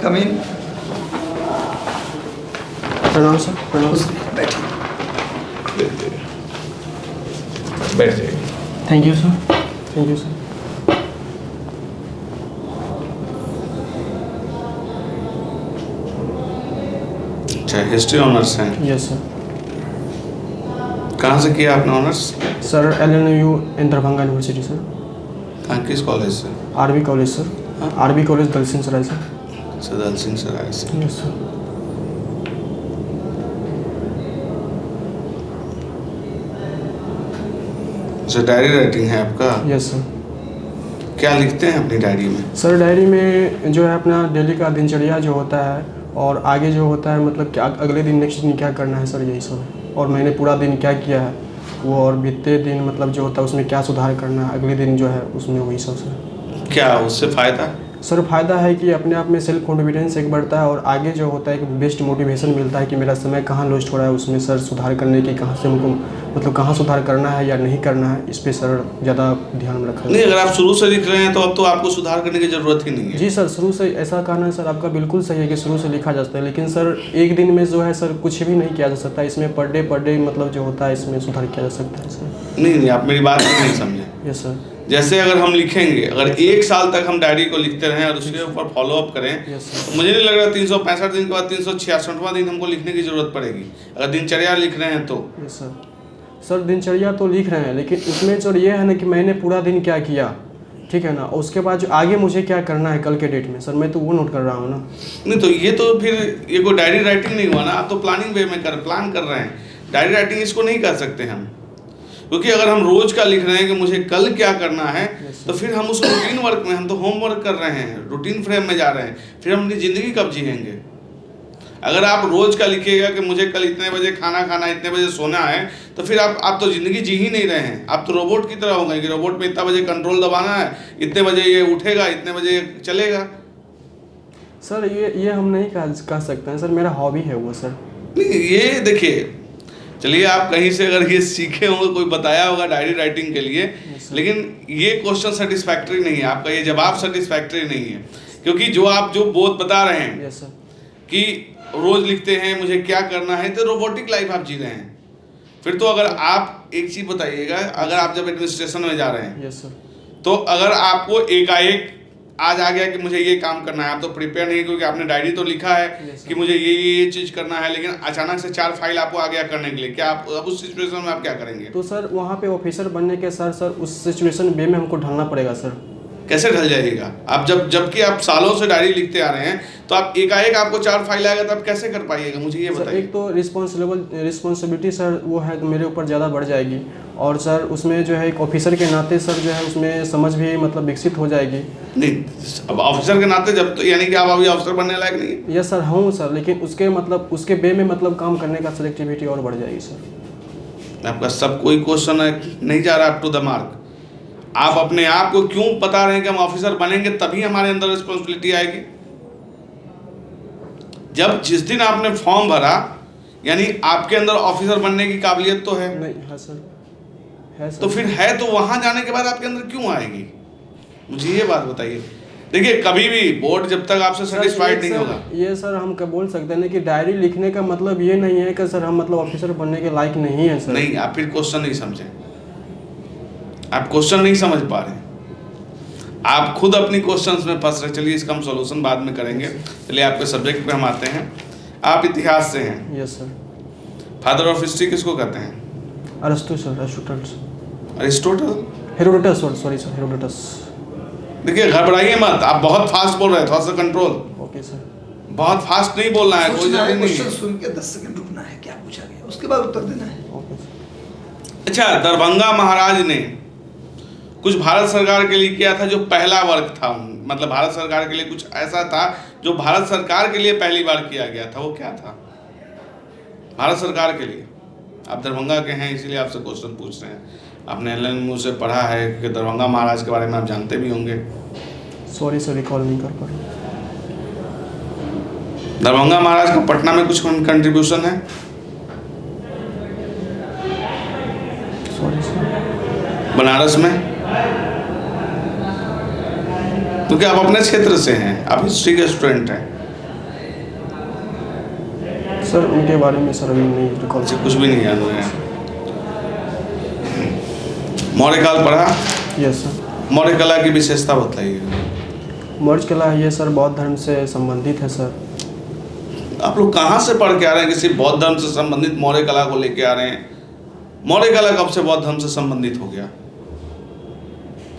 कम इन। प्रणाम सर। प्रणाम। बैठिए। बैठ जाइए। Thank you sir. Thank you sir. अच्छा, हिस्ट्री ऑनर्स हैं? Yes sir. कहाँ से किया आपने ऑनर्स? सर LNU इन दरभंगा यूनिवर्सिटी सर। कहाँ, किस कॉलेज से? RB college sir. हाँ? RB कॉलेज दलसिंह सराय सर। सदल सिंह सराय से। Yes sir. अच्छा, डायरी राइटिंग है आपका? Yes sir. क्या लिखते हैं अपनी डायरी में? सर डायरी में जो है अपना डेली का दिनचर्या जो होता है और आगे जो होता है मतलब क्या अगले दिन नेक्स्ट दिन क्या करना है सर, यही सब है। और मैंने पूरा दिन क्या किया है वो, और बीते दिन मतलब जो होता है उसमें क्या सुधार करना है अगले दिन जो है उसमें, वही सब सर। क्या उससे फ़ायदा? सर फ़ायदा है कि अपने आप में सेल्फ कॉन्फिडेंस एक बढ़ता है और आगे जो होता है कि बेस्ट मोटिवेशन मिलता है कि मेरा समय कहाँ लॉस्ट हो रहा है, उसमें सर सुधार करने की कहाँ से हमको मतलब कहाँ सुधार करना है या नहीं करना है, इस पे सर ज़्यादा ध्यान रखा नहीं, अगर आप शुरू से लिख रहे हैं तो अब तो आपको सुधार करने की ज़रूरत ही नहीं है। जी सर, शुरू से ऐसा कहना है सर आपका बिल्कुल सही है कि शुरू से लिखा जा सकता है, लेकिन सर एक दिन में जो है सर कुछ भी नहीं किया जा सकता, इसमें पर डे मतलब जो होता है इसमें सुधार किया जा सकता है सर। नहीं, आप मेरी बात नहीं समझे। Yes sir. जैसे अगर हम लिखेंगे, अगर 1 साल तक हम डायरी को लिखते रहें और उसके ऊपर फॉलो अप करें, यस सर। तो मुझे नहीं लग रहा 365 दिन के बाद 366वां दिन हमको लिखने की ज़रूरत पड़ेगी, अगर दिनचर्या लिख रहे हैं तो। Yes sir. सर दिनचर्या तो लिख रहे हैं, लेकिन उसमें सर ये है ना कि मैंने पूरा दिन क्या किया, ठीक है ना, और उसके बाद जो आगे मुझे क्या करना है कल के डेट में, सर मैं तो वो नोट कर रहा हूँ ना। नहीं तो ये तो फिर ये कोई डायरी राइटिंग नहीं हुआ ना, आप तो प्लानिंग वे में प्लान कर रहे हैं। डायरी राइटिंग इसको नहीं कर सकते हम, क्योंकि अगर हम रोज का लिख रहे हैं कि मुझे कल क्या करना है, तो फिर हम उस रूटीन वर्क में, हम तो होमवर्क कर रहे हैं, रूटीन फ्रेम में जा रहे हैं, फिर हम अपनी ज़िंदगी कब जिएंगे? अगर आप रोज का लिखिएगा कि मुझे कल इतने बजे खाना खाना, इतने बजे सोना है, तो फिर आप तो ज़िंदगी जी ही नहीं रहे हैं। आप तो रोबोट की तरह हो गए कि रोबोट में इतना बजे कंट्रोल दबाना है, इतने बजे ये उठेगा, इतने बजे चलेगा। सर ये हम नहीं कह सकते हैं सर, मेरा हॉबी है वो सर। नहीं, ये देखिए, चलिए आप कहीं से अगर ये सीखे होंगे, कोई बताया होगा डायरी राइटिंग के लिए, लेकिन ये क्वेश्चन सेटिस्फैक्ट्री नहीं है, आपका ये जवाब सेटिस्फैक्ट्री नहीं है, क्योंकि जो आप जो बोध बता रहे हैं यस सर कि रोज लिखते हैं मुझे क्या करना है, तो रोबोटिक लाइफ आप जी रहे हैं। फिर तो अगर आप एक चीज़ बताइएगा, अगर आप जब एडमिनिस्ट्रेशन में जा रहे हैं, यस सर, तो अगर आपको एकाएक आज आ गया कि मुझे ये काम करना है, आप तो प्रिपेयर नहीं, क्योंकि आपने डायरी तो लिखा है कि मुझे ये चीज़ करना है, लेकिन अचानक से 4 फाइल आपको आ गया करने के लिए, क्या आप अब उस सिचुएशन में आप क्या करेंगे? तो सर वहाँ पे ऑफिसर बनने के सर उस सिचुएशन वे में हमको ढलना पड़ेगा सर। कैसे ढल जाइएगा आप? जबकि आप सालों से डायरी लिखते आ रहे हैं, तो आप एकाएक आपको 4 फाइल आएगा, तो आप कैसे कर पाइएगा, मुझे ये बताइए। एक तो रिस्पॉन्सिबिलिटी सर वो है मेरे ऊपर ज़्यादा बढ़ जाएगी, और सर उसमें जो है एक ऑफिसर के नाते सर जो है उसमें समझ भी मतलब विकसित हो जाएगी। नहीं, अब ऑफिसर के नाते जब तो यानी कि आप अभी ऑफिसर बनने लायक नहीं है। यस सर, हूँ सर, लेकिन उसके मतलब उसके वे में मतलब काम करने का सिलेक्टिविटी और बढ़ जाएगी सर। आपका सब कोई क्वेश्चन नहीं जा रहा अप टू द मार्क। आप अपने आप को क्यों बता रहे हैं कि हम ऑफिसर बनेंगे तभी हमारे अंदर रिस्पॉन्सिबिलिटी आएगी? जब जिस दिन आपने फॉर्म भरा, यानी आपके अंदर ऑफिसर बनने की काबिलियत तो है नहीं? है सर, है सर। तो फिर है, तो वहां जाने के बाद आपके अंदर क्यों आएगी? मुझे ये बात बताइए। देखिए, कभी भी बोर्ड जब तक आपसे सेटिस्फाइड नहीं होगा, ये सर हम क्या बोल सकते हैं कि डायरी लिखने का मतलब ये नहीं है कि सर हम मतलब ऑफिसर बनने के लायक नहीं है सर। नहीं, आप फिर क्वेश्चन नहीं समझे, आप क्वेश्चन नहीं समझ पा रहे, आप खुद अपनी क्वेश्चंस में फंस रहे। चलिए, इसका हम सॉल्यूशन बाद में करेंगे। चलिए आपके सब्जेक्ट पे हम आते हैं। आप इतिहास से हैं। Yes sir. Father of history किसको कहते हैं? अरस्तु sir, Aristotle, Herodotus, sorry sir, Herodotus. देखिए, घबराइए मत, आप बहुत फास्ट बोल रहे हैं, थोड़ा सा कंट्रोल। Okay sir. बहुत फास्ट नहीं बोलना है, कोई जरूरी नहीं है। सुन के 10 सेकंड रुकना है, क्या पूछा गया उसके बाद उत्तर देना है। Okay sir. अच्छा, दरभंगा महाराज ने कुछ भारत सरकार के लिए किया था जो पहला वर्क था, मतलब भारत सरकार के लिए कुछ ऐसा था जो भारत सरकार के लिए पहली बार किया गया था, वो क्या था भारत सरकार के लिए? आप दरभंगा के हैं इसीलिए आपसे क्वेश्चन पूछ रहे हैं। आपने LNU से पढ़ा है कि दरभंगा महाराज के बारे में आप जानते भी होंगे। सॉरी सर, रिकॉल नहीं कर पा रहा। दरभंगा महाराज का पटना में कुछ कंट्रीब्यूशन है? Sorry sir. बनारस में? क्योंकि आप अपने क्षेत्र से हैं, आप हिस्ट्री के स्टूडेंट हैं, सर उनके बारे में सर अभी नहीं रिकॉल। अच्छा, कुछ भी नहीं याद हो रहा है। मौर्य काल पढ़ा? Yes sir. मौर्य कला की विशेषता बताइए। मौर्य कला ये सर बौद्ध धर्म से संबंधित है सर। आप लोग कहाँ से पढ़ के आ रहे हैं कि सिर्फ बौद्ध धर्म से संबंधित मौर्य कला को लेके आ रहे हैं? मौर्य कला कब से बौद्ध धर्म से संबंधित हो गया?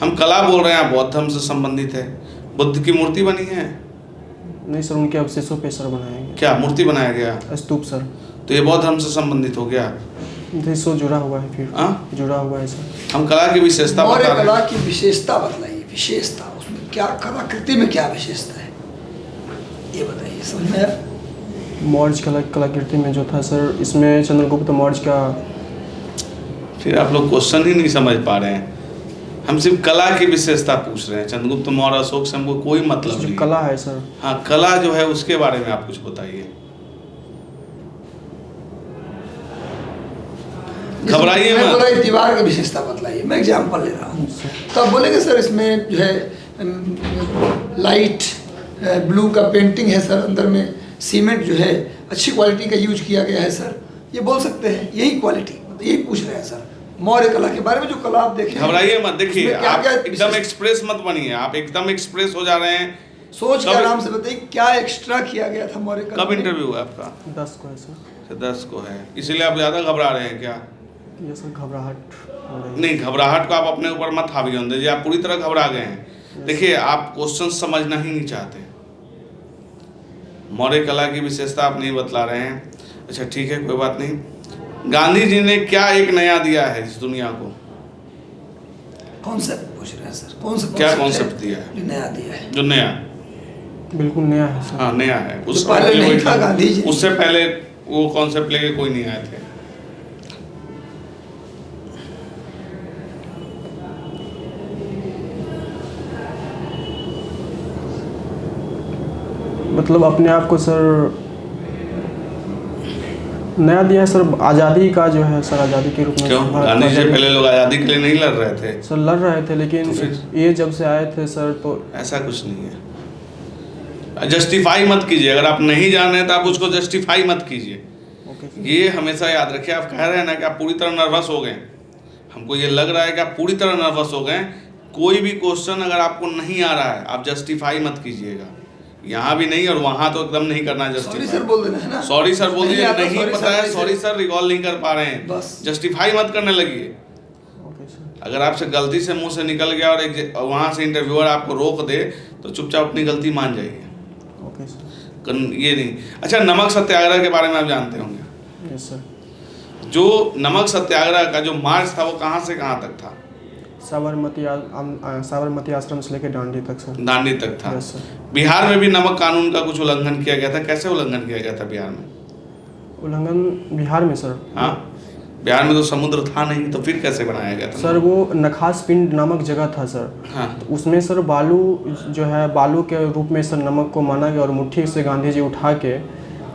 हम कला बोल रहे हैं, बौद्ध धर्म से संबंधित है। बुद्ध की मूर्ति बनी है? नहीं सर, उनके अवशेषों पे सर बनाया गया। क्या मूर्ति बनाया गया? स्तूप सर। तो ये बौद्ध धर्म से संबंधित हो गया? इससे जुड़ा हुआ है फिर। हाँ, जुड़ा हुआ है सर। हम कला की विशेषता बता मौर्य रहे कला हैं। की विशेषता बताइए, विशेषता उसमें क्या, कलाकृति में क्या विशेषता है ये बताइए, समझ में आया? मौर्य कलाकृति में जो था सर, इसमें चंद्रगुप्त मौर्य का। फिर आप लोग क्वेश्चन ही नहीं समझ पा रहे हैं। हम सिर्फ कला की विशेषता पूछ रहे हैं। चंद्रगुप्त मौर्य, अशोक से हमको कोई मतलब जो नहीं। कला है सर। हाँ, कला जो है उसके बारे में आप कुछ बताइए। घबराइए मैं मत। बोला दीवार की विशेषता बतलाइए, मैं एग्जाम्पल ले रहा हूँ। तो आप बोलेंगे सर इसमें जो है लाइट ब्लू का पेंटिंग है सर, अंदर में सीमेंट जो है अच्छी क्वालिटी का यूज किया गया है सर, ये बोल सकते हैं। यही क्वालिटी, यही पूछ रहे हैं सर मौर्य कला के बारे में। जो कला आप देखें, घबराइए मत। देखिए, उसमें क्या आप क्या एकदम एक्सप्रेस मत बनिए। आप एकदम एक्सप्रेस हो जा रहे हैं। सोच के कब- आराम से बताइए क्या एक्स्ट्रा किया गया था मौर्य कला कब में? इंटरव्यू है आपका? 10 को है सर। 10 को है, इसीलिए आप ज़्यादा घबरा रहे हैं क्या? ये सर घबराहट हो रही है। नहीं, घबराहट को आप अपने ऊपर मत हावी होने दीजिए। आप पूरी तरह घबरा गए हैं। देखिए, आप क्वेश्चन समझना ही नहीं चाहते। मौर्य कला की विशेषता आप नहीं बतला रहे हैं। अच्छा ठीक है, कोई बात नहीं। गांधी जी ने क्या एक नया दिया है इस दुनिया को? कॉन्सेप्ट पूछ रहे हैं सर, कौन सा क्या concept कॉन्सेप्ट दिया है? जो नया दिया है? जो नया, बिल्कुल नया है सर। हाँ नया है। उस जो पहले नहीं था कोई- गांधी जी। उससे पहले वो कॉन्सेप्ट लेके कोई नहीं आए थे। मतलब अपने आप को सर नया दिया है सर, आज़ादी का जो है सर, आज़ादी के रूप में। क्यों? भारत गांधी जी आज़ादी- पहले लोग आज़ादी के लिए नहीं लड़ रहे थे? सर लड़ रहे थे, लेकिन तो फिर? ये जब से आए थे सर तो ऐसा कुछ नहीं है। जस्टिफाई मत कीजिए। अगर आप नहीं जान रहे हैं तो आप उसको जस्टिफाई मत कीजिए। Okay sir. ये हमेशा याद रखिए। आप कह रहे हैं ना कि आप पूरी तरह नर्वस हो गए। हमको ये लग रहा है कि आप पूरी तरह नर्वस हो गए। कोई भी क्वेश्चन अगर आपको नहीं आ रहा है, आप जस्टिफाई मत कीजिएगा। यहाँ भी नहीं और वहाँ तो एकदम नहीं करना सॉरी जस्टिफाई। सर बोल देना है ना। सॉरी सर बोल दीजिए। आता, नहीं sorry पता है, सर, सॉरी सर रिकॉल नहीं कर पा रहे हैं, बस। जस्टिफाई मत करने लगिए। Okay sir. अगर आपसे गलती से मुंह से निकल गया और वहाँ से इंटरव्यूअर आपको रोक दे तो चुपचाप अपनी गलती मान जाइए। Okay sir. ये नहीं। अच्छा, नमक सत्याग्रह के बारे में आप जानते होंगे। Yes sir. जो नमक सत्याग्रह का जो मार्च था वो कहाँ से कहाँ तक था? साबरमती आश्रम से लेकर दांडी तक सर। दांडी तक था। Yes sir. बिहार में भी नमक कानून का कुछ उल्लंघन किया गया था। कैसे उल्लंघन किया गया था बिहार में? उल्लंघन बिहार में सर? हाँ, बिहार में तो समुद्र था नहीं, तो फिर कैसे बनाया गया था? सर वो नखास पिंड नामक जगह था सर। हाँ, तो उसमें सर बालू जो है, बालू के रूप में सर नमक को माना गया और मुट्ठी से गांधी जी उठा के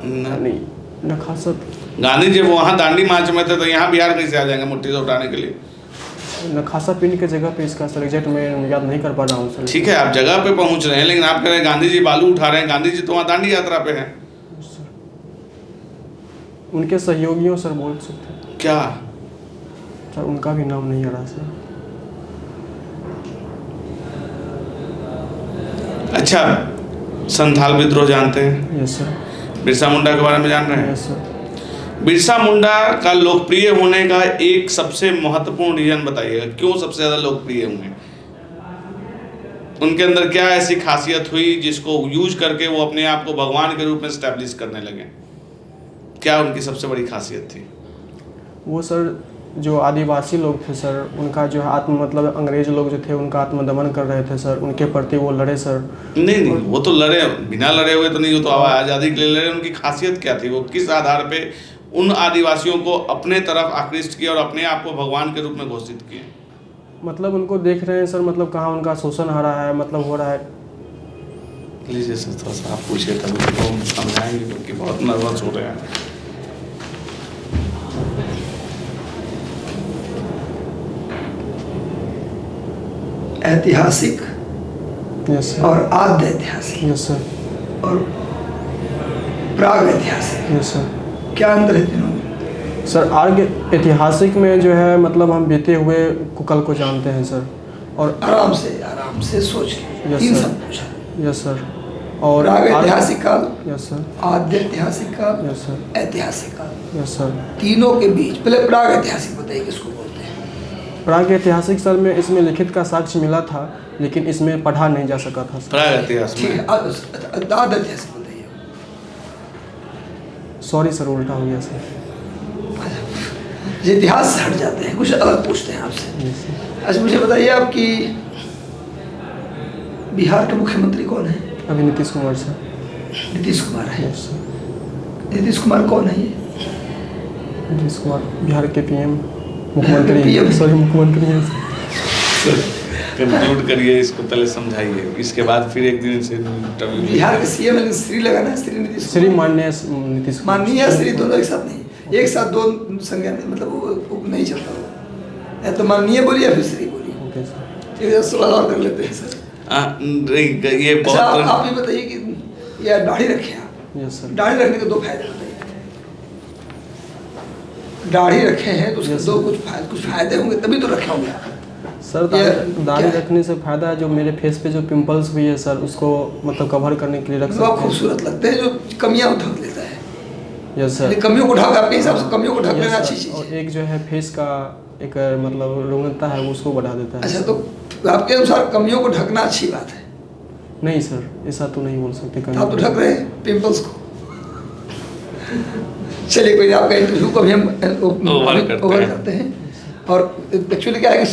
नहीं नखासत गांधी जी वहाँ दांडी मार्च में थे तो यहाँ बिहार कैसे आ जाएंगे मुट्ठी से उठाने के लिए? नखासा पिंड के जगह पे इसका सर एग्जैक्ट मैं याद नहीं कर पा रहा हूँ सर। ठीक है, आप जगह पे पहुँच रहे हैं, लेकिन आप कह रहे हैं गांधी जी बालू उठा रहे हैं। गांधी जी तो वहाँ दांडी यात्रा पे हैं। सर उनके सहयोगियों सर बोल सकते हैं। क्या? सर उनका भी नाम नहीं आ रहा सर। अच्छा, संथाल विद्रोह जानते हैं? Yes sir. बिरसा मुंडा के बारे में जान रहे हैं? Yes sir. बिरसा मुंडा का लोकप्रिय होने का एक सबसे महत्वपूर्ण रीजन बताइएगा, क्यों सबसे ज़्यादा लोकप्रिय हुए? उनके अंदर क्या ऐसी खासियत हुई जिसको यूज करके वो अपने आप को भगवान के रूप में स्टैब्लिश करने लगे? क्या उनकी सबसे बड़ी खासियत थी? वो सर जो आदिवासी लोग थे सर, उनका जो आत्म मतलब अंग्रेज लोग जो थे उनका आत्मदमन कर रहे थे सर, उनके प्रति वो लड़े सर। नहीं, वो तो लड़े, बिना लड़े हुए तो नहीं, वो तो आज़ादी के लिए लड़े। उनकी खासियत क्या थी? वो किस आधार पे उन आदिवासियों को अपने तरफ आकृष्ट किया और अपने आप को भगवान के रूप में घोषित किए? मतलब उनको देख रहे हैं सर, मतलब कहाँ उनका शोषण हो रहा है, मतलब हो रहा है। लीजिए सर, थोड़ा सा आप पूछिए तभी तो हम समझाएंगे, क्योंकि बहुत नर्वस हो रहे हैं। ऐतिहासिक यस सर। और आद्य ऐतिहासिक यस सर। और प्राग ऐतिहासिक, यस सर। क्या अंतर है तीनों में? सर आगे ऐतिहासिक में जो है मतलब हम बीते हुए को कल को जानते हैं सर। और आराम से सोच के यस तीन सर। सब पूछा। Yes sir. और प्रागैतिहासिक काल, यस सर। आद्यैतिहासिक काल, यस सर। ऐतिहासिक काल, यस सर। तीनों के बीच पहले प्रागैतिहासिक बताइए किसको बोलते हैं? प्राग ऐतिहासिक सर में इसमें लिखित का साक्ष्य मिला था, लेकिन इसमें पढ़ा नहीं जा सका था सर। प्राग इतिहास ठीक में है, आद्यैतिहासिक बताइए। सॉरी सर, उल्टा हो गया सर। ये इतिहास से हट जाते हैं, कुछ अलग पूछते हैं आपसे। Yes sir. अच्छा मुझे बताइए आपकी बिहार के मुख्यमंत्री कौन है? अभी नीतीश कुमार सर। नीतीश कुमार है। Yes sir. नीतीश कुमार कौन है ये? नीतीश कुमार बिहार के पीएम मुख्यमंत्री PM सॉरी मुख्यमंत्री हैं सर। कंक्लूड करिए, इसको पहले समझाइए, इसके बाद फिर एक दिन से इंटरव्यू। बिहार के सीएम है, श्री लगाना है, श्री नीतीश श्री माननीय नीतीश कुमार। माननीय श्री दोनों एक साथ नहीं, एक साथ दो संज्ञा नहीं, मतलब वो नहीं चलता वो। या तो माननीय बोलिए या फिर श्री बोलिए। Okay sir. एक सवाल और कर लेते हैं सर। ये अच्छा बहुत आप ये बताइए कि यार दाढ़ी रखे आप, यस सर। दाढ़ी रखने के दो फायदे बताइए। दाढ़ी रखे हैं तो उसके Yes, दो कुछ फायदे होंगे, तभी तो रखे होंगे आप। सर दाढ़ी रखने से फायदा है, जो मेरे फेस पे जो पिंपल्स भी है सर उसको मतलब कवर करने के लिए रख मतलब आप सकते हैं। खूबसूरत लगते हैं, जो कमियां वो ढक लेता है। Yes sir. कमियों को ढक, आपके हिसाब से कमियों को ढक Yes, लेना sir। अच्छी चीज और है। एक जो है फेस का एक मतलब रोगनता है उसको बढ़ा देता है। अच्छा तो आपके अनुसार कमियों को ढकना अच्छी बात है? नहीं सर, ऐसा तो नहीं बोल सकते। आप तो ढक रहे हैं पिंपल्स को। चलिए कोई आपका इंटरव्यू को भी हम ओवर करते हैं। और एक्चुअली क्या है कि